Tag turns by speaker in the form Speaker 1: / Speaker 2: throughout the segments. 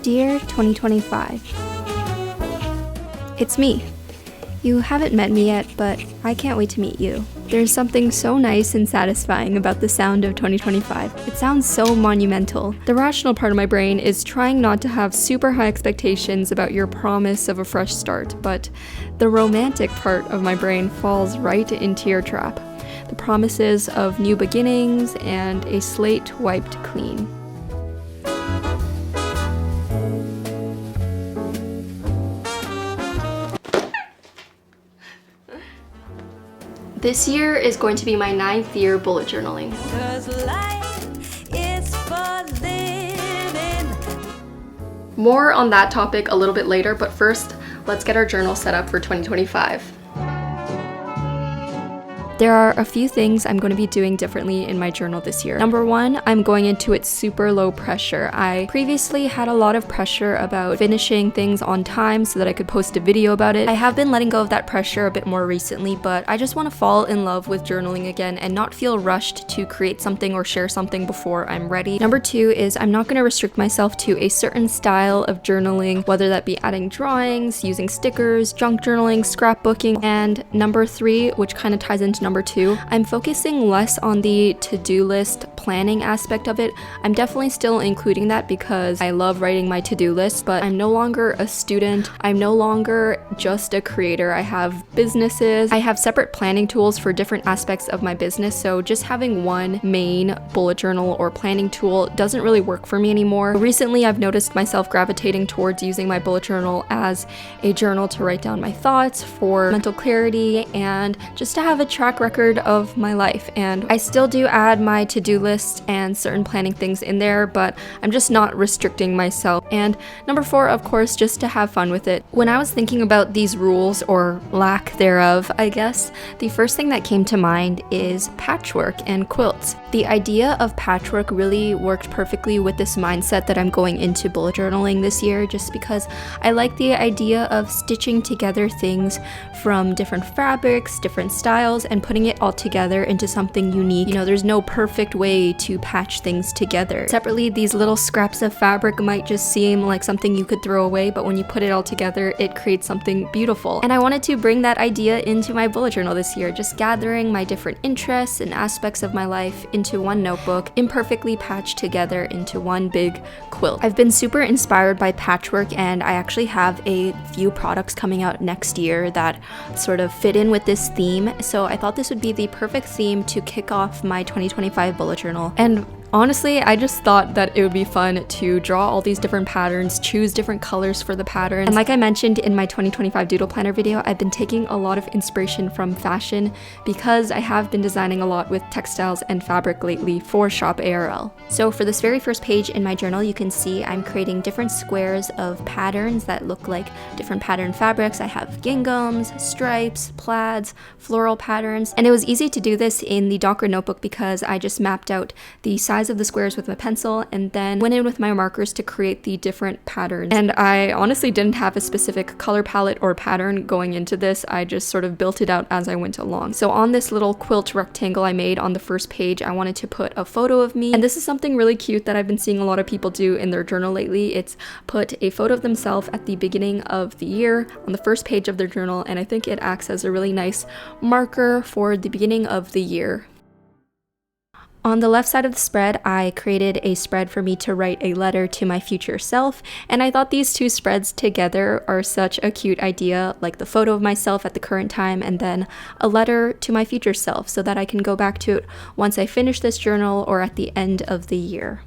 Speaker 1: Dear 2025, it's me. You haven't met me yet, but I can't wait to meet you. There's something so nice and satisfying about the sound of 2025. It sounds so monumental. The rational part of my brain is trying not to have super high expectations about your promise of a fresh start, but the romantic part of my brain falls right into your trap. The promises of new beginnings and a slate wiped clean. This year is going to be my 9th year bullet journaling. More on that topic a little bit later, but first, let's get our journal set up for 2025. There are a few things I'm going to be doing differently in my journal this year. Number one, I'm going into it super low pressure. I previously had a lot of pressure about finishing things on time so that I could post a video about it. I have been letting go of that pressure a bit more recently, but I just want to fall in love with journaling again and not feel rushed to create something or share something before I'm ready. Number two is I'm not going to restrict myself to a certain style of journaling, whether that be adding drawings, using stickers, junk journaling, scrapbooking. And number three, which kind of ties into number two, I'm focusing less on the to-do list planning aspect of it. I'm definitely still including that because I love writing my to-do list, but I'm no longer a student. I'm no longer just a creator. I have businesses. I have separate planning tools for different aspects of my business, so just having one main bullet journal or planning tool doesn't really work for me anymore. Recently, I've noticed myself gravitating towards using my bullet journal as a journal to write down my thoughts for mental clarity and just to have a track record of my life. And I still do add my to-do list and certain planning things in there, but I'm just not restricting myself. And number four, of course, just to have fun with it. When I was thinking about these rules, or lack thereof, I guess, the first thing that came to mind is patchwork and quilts. The idea of patchwork really worked perfectly with this mindset that I'm going into bullet journaling this year, just because I like the idea of stitching together things from different fabrics, different styles, and putting it all together into something unique. You know, there's no perfect way to patch things together. Separately, these little scraps of fabric might just seem like something you could throw away, but when you put it all together, it creates something beautiful. And I wanted to bring that idea into my bullet journal this year, just gathering my different interests and aspects of my life into one notebook, imperfectly patched together into one big quilt. I've been super inspired by patchwork, and I actually have a few products coming out next year that sort of fit in with this theme, so I thought this would be the perfect theme to kick off my 2025 bullet journal. And honestly, I just thought that it would be fun to draw all these different patterns, choose different colors for the patterns. And like I mentioned in my 2025 Doodle Planner video, I've been taking a lot of inspiration from fashion because I have been designing a lot with textiles and fabric lately for Shop ARL. So for this very first page in my journal, you can see I'm creating different squares of patterns that look like different pattern fabrics. I have ginghams, stripes, plaids, floral patterns, and it was easy to do this in the Docker notebook because I just mapped out the size of the squares with my pencil and then went in with my markers to create the different patterns. And I honestly didn't have a specific color palette or pattern going into this. I just sort of built it out as I went along. So on this little quilt rectangle I made on the first page, I wanted to put a photo of me. And this is something really cute that I've been seeing a lot of people do in their journal lately. It's put a photo of themselves at the beginning of the year on the first page of their journal, and I think it acts as a really nice marker for the beginning of the year. On the left side of the spread, I created a spread for me to write a letter to my future self, and I thought these two spreads together are such a cute idea, like the photo of myself at the current time and then a letter to my future self so that I can go back to it once I finish this journal or at the end of the year.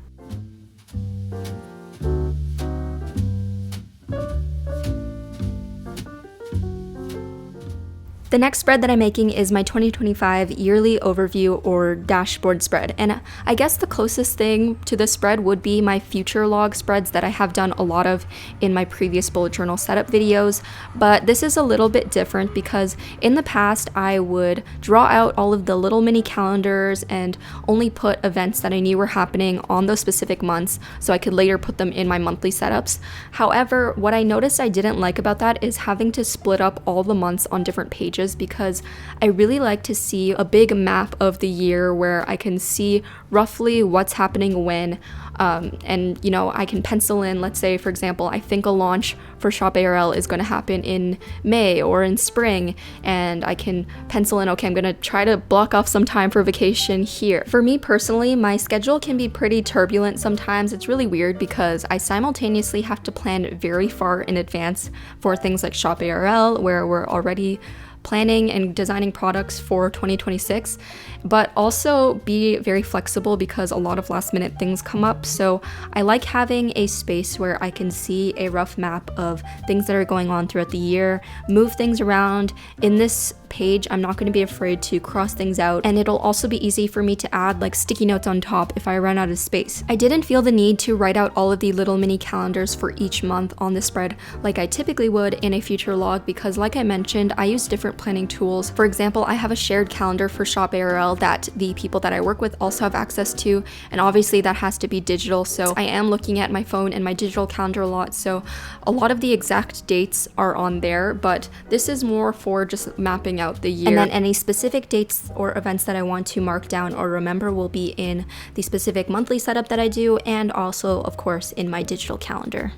Speaker 1: The next spread that I'm making is my 2025 yearly overview or dashboard spread, and I guess the closest thing to this spread would be my future log spreads that I have done a lot of in my previous bullet journal setup videos, but this is a little bit different because in the past I would draw out all of the little mini calendars and only put events that I knew were happening on those specific months so I could later put them in my monthly setups. However, what I noticed I didn't like about that is having to split up all the months on different pages ideas because I really like to see a big map of the year where I can see roughly what's happening when, and you know, I can pencil in, let's say for example, I think a launch for Shop ARL is going to happen in May or in spring, and I can pencil in, okay, I'm going to try to block off some time for vacation here. For me personally, my schedule can be pretty turbulent sometimes. It's really weird because I simultaneously have to plan very far in advance for things like Shop ARL, where we're already planning and designing products for 2026, but also be very flexible because a lot of last minute things come up. So I like having a space where I can see a rough map of things that are going on throughout the year, move things around. In this page, I'm not going to be afraid to cross things out, and it'll also be easy for me to add like sticky notes on top if I run out of space. I didn't feel the need to write out all of the little mini calendars for each month on the spread like I typically would in a future log because, like I mentioned, I use different planning tools. For example, I have a shared calendar for Shop ARL that the people that I work with also have access to, and obviously that has to be digital, so I am looking at my phone and my digital calendar a lot, so a lot of the exact dates are on there, but this is more for just mapping out the year. And then any specific dates or events that I want to mark down or remember will be in the specific monthly setup that I do, and also of course in my digital calendar.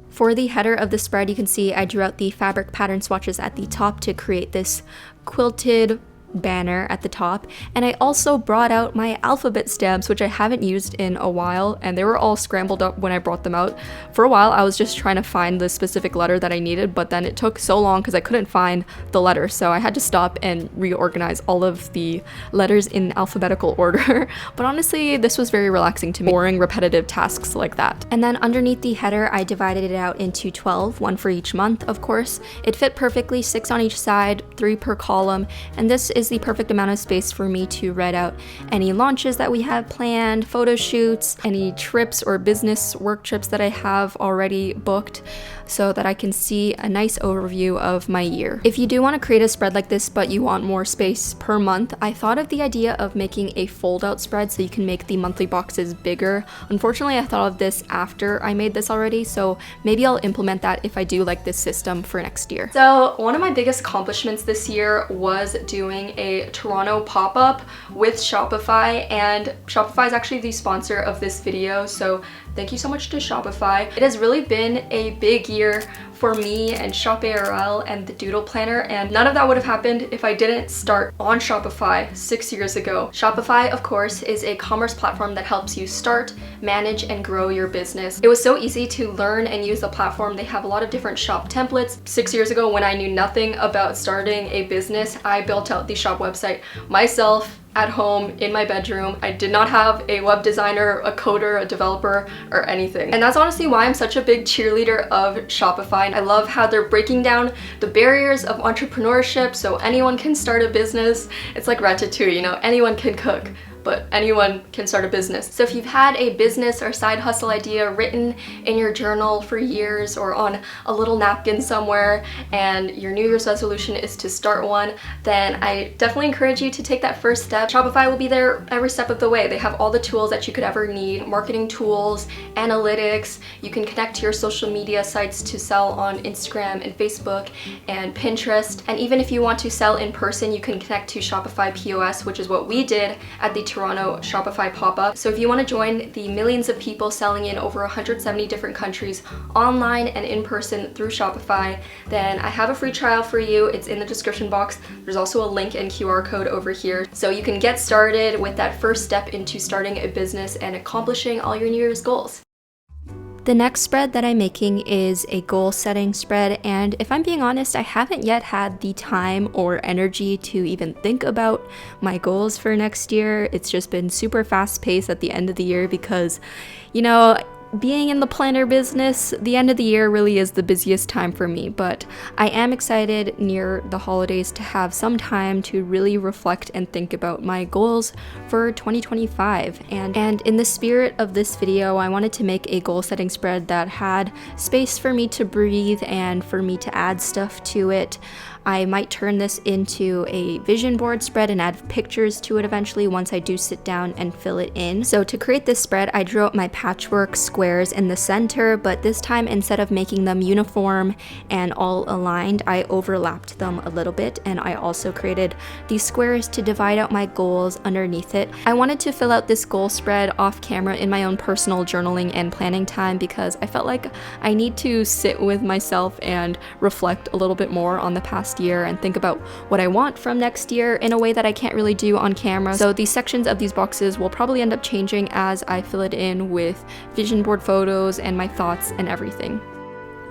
Speaker 1: For the header of the spread, you can see I drew out the fabric pattern swatches at the top to create this quilted banner at the top, and I also brought out my alphabet stamps, which I haven't used in a while, and they were all scrambled up when I brought them out. For a while I was just trying to find the specific letter that I needed, but then it took so long because I couldn't find the letter, so I had to stop and reorganize all of the letters in alphabetical order. But honestly, this was very relaxing to me, boring repetitive tasks like that. And then underneath the header, I divided it out into 12, one for each month of course. It fit perfectly, 6 on each side, 3 per column, and this is the perfect amount of space for me to write out any launches that we have planned, photo shoots, any trips or business work trips that I have already booked, so that I can see a nice overview of my year. If you do want to create a spread like this but you want more space per month, I thought of the idea of making a fold-out spread so you can make the monthly boxes bigger. Unfortunately, I thought of this after I made this already, so maybe I'll implement that if I do like this system for next year. So one of my biggest accomplishments this year was doing a Toronto pop-up with Shopify, and Shopify is actually the sponsor of this video, so thank you so much to Shopify. It has really been a big year for me and Shop ARL and the Doodle planner, and none of that would have happened if I didn't start on Shopify 6 years ago. Shopify, of course, is a commerce platform that helps you start, manage, and grow your business. It was so easy to learn and use the platform. They have a lot of different shop templates. 6 years ago, when I knew nothing about starting a business, I built out the shop website myself at home in my bedroom. I did not have a web designer, a coder, a developer, or anything. And that's honestly why I'm such a big cheerleader of Shopify. I love how they're breaking down the barriers of entrepreneurship so anyone can start a business. It's like Ratatouille, you know, anyone can cook, but anyone can start a business. So if you've had a business or side hustle idea written in your journal for years or on a little napkin somewhere, and your New Year's resolution is to start one, then I definitely encourage you to take that first step. Shopify will be there every step of the way. They have all the tools that you could ever need, marketing tools, analytics. You can connect to your social media sites to sell on Instagram and Facebook and Pinterest. And even if you want to sell in person, you can connect to Shopify POS, which is what we did at the Toronto Shopify pop-up. So if you want to join the millions of people selling in over 170 different countries online and in person through Shopify, then I have a free trial for you. It's in the description box. There's also a link and QR code over here. So you can get started with that first step into starting a business and accomplishing all your New Year's goals. The next spread that I'm making is a goal setting spread, and if I'm being honest, I haven't yet had the time or energy to even think about my goals for next year. It's just been super fast paced at the end of the year because, you know, being in the planner business, the end of the year really is the busiest time for me, but I am excited near the holidays to have some time to really reflect and think about my goals for 2025. And in the spirit of this video, I wanted to make a goal setting spread that had space for me to breathe and for me to add stuff to it. I might turn this into a vision board spread and add pictures to it eventually once I do sit down and fill it in. So to create this spread, I drew out my patchwork squares in the center, but this time instead of making them uniform and all aligned, I overlapped them a little bit, and I also created these squares to divide out my goals underneath it. I wanted to fill out this goal spread off camera in my own personal journaling and planning time because I felt like I need to sit with myself and reflect a little bit more on the past year and think about what I want from next year in a way that I can't really do on camera. So these sections of these boxes will probably end up changing as I fill it in with vision board photos and my thoughts and everything.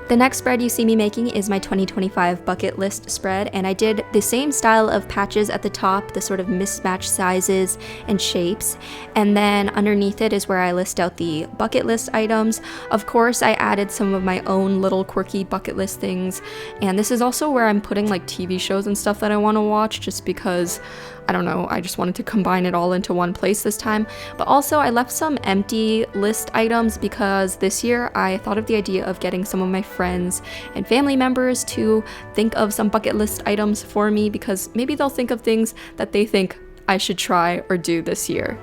Speaker 1: The next spread you see me making is my 2025 bucket list spread, and I did the same style of patches at the top, the sort of mismatched sizes and shapes, and then underneath it is where I list out the bucket list items. Of course, I added some of my own little quirky bucket list things, and this is also where I'm putting like TV shows and stuff that I want to watch just because I don't know, I just wanted to combine it all into one place this time. But also I left some empty list items because this year I thought of the idea of getting some of my friends and family members to think of some bucket list items for me because maybe they'll think of things that they think I should try or do this year.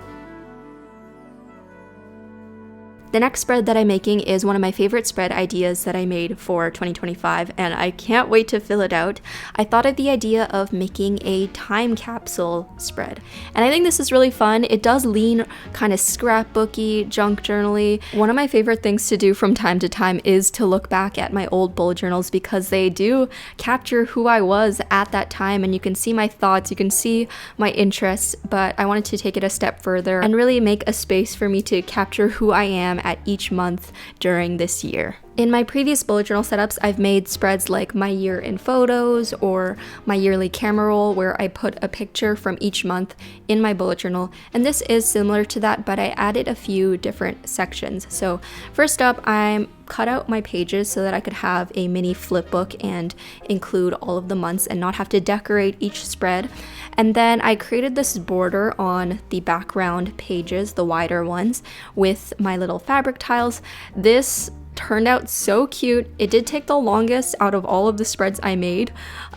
Speaker 1: The next spread that I'm making is one of my favorite spread ideas that I made for 2025, and I can't wait to fill it out. I thought of the idea of making a time capsule spread, and I think this is really fun. It does lean kind of scrapbooky, junk journal-y. One of my favorite things to do from time to time is to look back at my old bullet journals because they do capture who I was at that time, and you can see my thoughts, you can see my interests, but I wanted to take it a step further and really make a space for me to capture who I am at each month during this year. In my previous bullet journal setups, I've made spreads like my year in photos or my yearly camera roll where I put a picture from each month in my bullet journal, and this is similar to that, but I added a few different sections. So first up, I cut out my pages so that I could have a mini flip book and include all of the months and not have to decorate each spread. And then I created this border on the background pages, the wider ones, with my little fabric tiles. This turned out so cute. It did take the longest out of all of the spreads I made.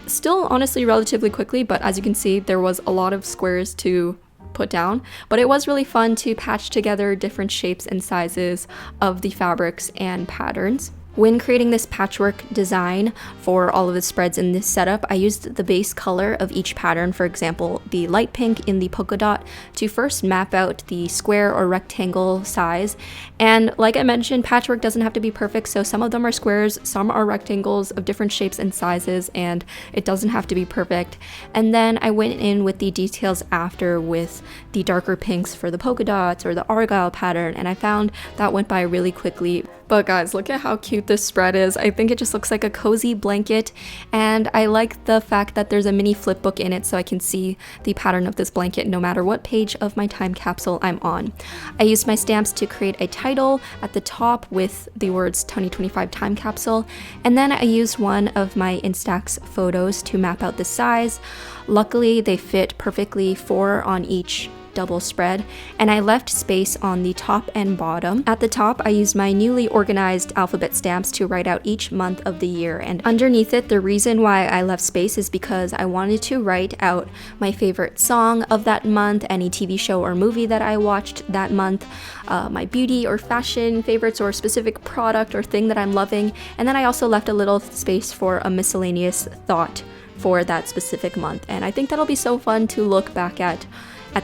Speaker 1: Still honestly relatively quickly, but as you can see, there was a lot of squares to put down, but it was really fun to patch together different shapes and sizes of the fabrics and patterns. When creating this patchwork design for all of the spreads in this setup, I used the base color of each pattern, for example, the light pink in the polka dot, to first map out the square or rectangle size. And like I mentioned, patchwork doesn't have to be perfect, so some of them are squares, some are rectangles of different shapes and sizes, and it doesn't have to be perfect. And then I went in with the details after with the darker pinks for the polka dots or the argyle pattern, and I found that went by really quickly. But guys, look at how cute this spread is. I think it just looks like a cozy blanket, and I like the fact that there's a mini flip book in it so I can see the pattern of this blanket no matter what page of my time capsule I'm on. I used my stamps to create a title at the top with the words 2025 time capsule, and then I used one of my Instax photos to map out the size. Luckily, they fit perfectly, 4 on each double spread, and I left space on the top and bottom. At the top, I used my newly organized alphabet stamps to write out each month of the year, and underneath it, the reason why I left space is because I wanted to write out my favorite song of that month, any TV show or movie that I watched that month, my beauty or fashion favorites or specific product or thing that I'm loving, and then I also left a little space for a miscellaneous thought for that specific month, and I think that'll be so fun to look back at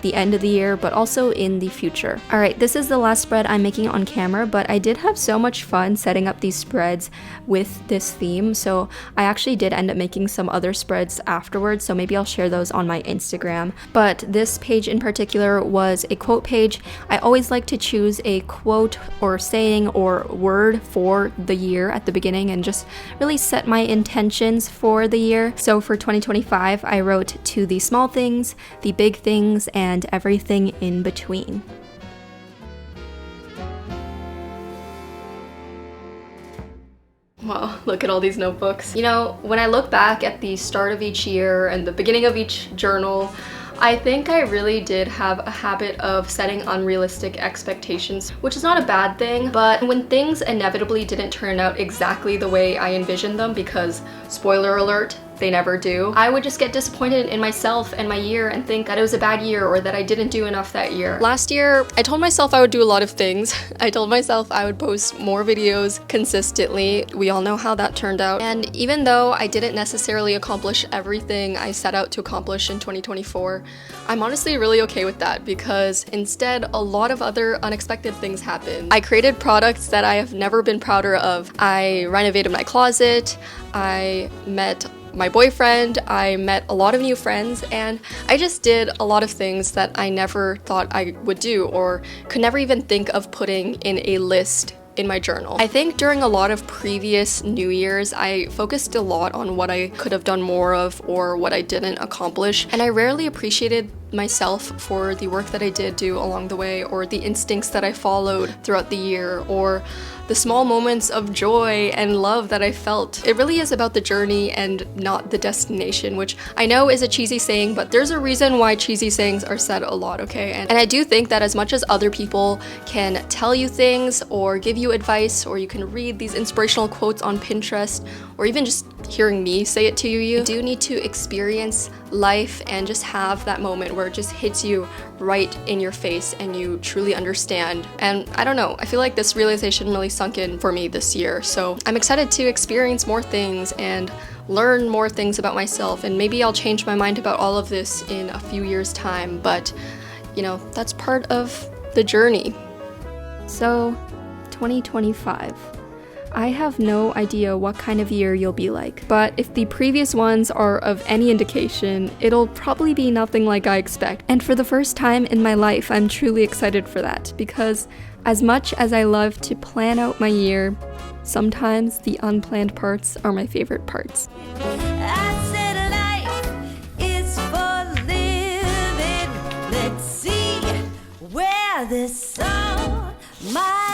Speaker 1: the end of the year, but also in the future. Alright, this is the last spread I'm making on camera, but I did have so much fun setting up these spreads with this theme, so I actually did end up making some other spreads afterwards, so maybe I'll share those on my Instagram. But this page in particular was a quote page. I always like to choose a quote or saying or word for the year at the beginning and just really set my intentions for the year. So for 2025, I wrote "to the small things, the big things, and everything in between." Wow, look at all these notebooks. You know, when I look back at the start of each year and the beginning of each journal, I think I really did have a habit of setting unrealistic expectations, which is not a bad thing, but when things inevitably didn't turn out exactly the way I envisioned them, because spoiler alert, they never do, I would just get disappointed in myself and my year and think that it was a bad year or that I didn't do enough that year. Last year, I told myself I would do a lot of things. I told myself I would post more videos consistently. We all know how that turned out. And even though I didn't necessarily accomplish everything I set out to accomplish in 2024, I'm honestly really okay with that because instead, a lot of other unexpected things happened. I created products that I have never been prouder of. I renovated my closet, I met my boyfriend, I met a lot of new friends, and I just did a lot of things that I never thought I would do or could never even think of putting in a list in my journal. I think during a lot of previous New Year's, I focused a lot on what I could have done more of or what I didn't accomplish, and I rarely appreciated myself for the work that I did do along the way or the instincts that I followed throughout the year or the small moments of joy and love that I felt. It really is about the journey and not the destination, which I know is a cheesy saying, but there's a reason why cheesy sayings are said a lot, okay? And I do think that as much as other people can tell you things or give you advice, or you can read these inspirational quotes on Pinterest, or even just hearing me say it to you, you do need to experience life and just have that moment where it just hits you right in your face and you truly understand. And I don't know, I feel like this realization really sunk in for me this year. So I'm excited to experience more things and learn more things about myself, and maybe I'll change my mind about all of this in a few years' time, but you know, that's part of the journey. So 2025. I have no idea what kind of year you'll be like, but if the previous ones are of any indication, it'll probably be nothing like I expect. And for the first time in my life, I'm truly excited for that, because as much as I love to plan out my year, sometimes the unplanned parts are my favorite parts.
Speaker 2: I said life is for living. Let's see where this song might